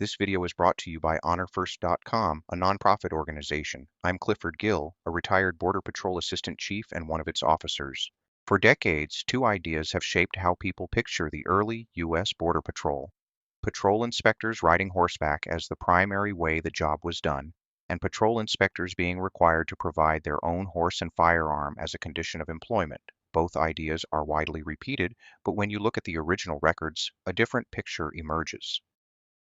This video is brought to you by HonorFirst.com, a nonprofit organization. I'm Clifford Gill, a retired Border Patrol Assistant Chief and one of its officers. For decades, two ideas have shaped how people picture the early U.S. Border Patrol. Patrol inspectors riding horseback as the primary way the job was done, and patrol inspectors being required to provide their own horse and firearm as a condition of employment. Both ideas are widely repeated, but when you look at the original records, a different picture emerges.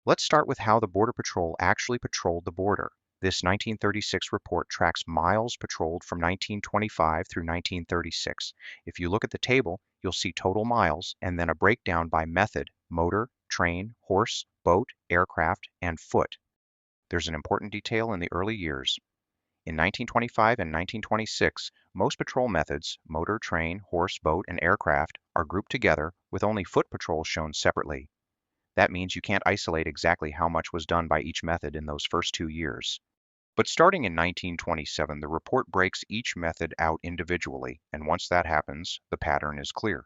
Let's start with how the Border Patrol actually patrolled the border. This 1936 report tracks miles patrolled from 1925 through 1936. If you look at the table, you'll see total miles and then a breakdown by method: motor, train, horse, boat, aircraft, and foot. There's an important detail in the early years. In 1925 and 1926, most patrol methods, motor, train, horse, boat, and aircraft, are grouped together, with only foot patrol shown separately. That means you can't isolate exactly how much was done by each method in those first 2 years. But starting in 1927, the report breaks each method out individually, and once that happens, the pattern is clear.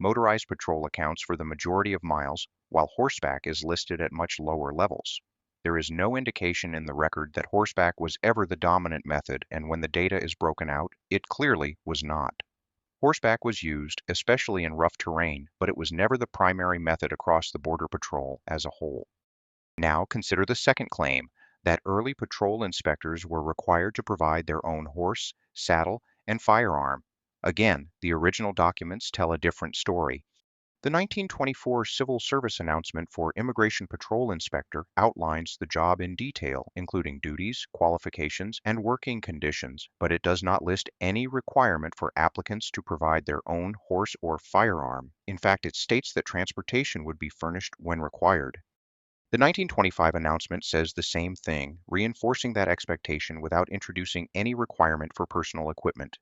Motorized patrol accounts for the majority of miles, while horseback is listed at much lower levels. There is no indication in the record that horseback was ever the dominant method, and when the data is broken out, it clearly was not. Horseback was used, especially in rough terrain, but it was never the primary method across the Border Patrol as a whole. Now consider the second claim, that early patrol inspectors were required to provide their own horse, saddle, and firearm. Again, the original documents tell a different story. The 1924 Civil Service announcement for Immigration Patrol Inspector outlines the job in detail, including duties, qualifications, and working conditions, but it does not list any requirement for applicants to provide their own horse or firearm. In fact, it states that transportation would be furnished when required. The 1925 announcement says the same thing, reinforcing that expectation without introducing any requirement for personal equipment.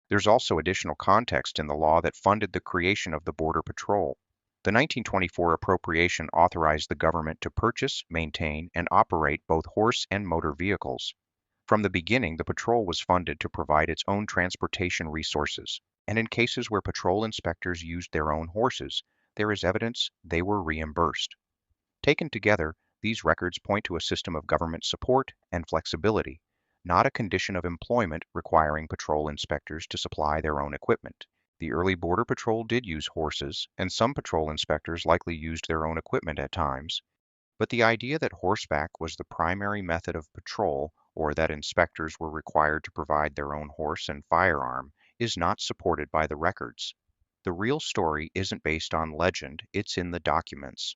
There's also additional context in the law that funded the creation of the Border Patrol. The 1924 appropriation authorized the government to purchase, maintain, and operate both horse and motor vehicles. From the beginning, the patrol was funded to provide its own transportation resources, and in cases where patrol inspectors used their own horses, there is evidence they were reimbursed. Taken together, these records point to a system of government support and flexibility, not a condition of employment requiring patrol inspectors to supply their own equipment. The early Border Patrol did use horses, and some patrol inspectors likely used their own equipment at times. But the idea that horseback was the primary method of patrol, or that inspectors were required to provide their own horse and firearm, is not supported by the records. The real story isn't based on legend, it's in the documents.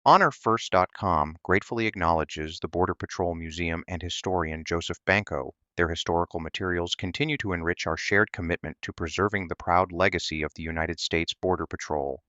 HonorFirst.com gratefully acknowledges the Border Patrol Museum and historian Joseph Banco. Their historical materials continue to enrich our shared commitment to preserving the proud legacy of the United States Border Patrol.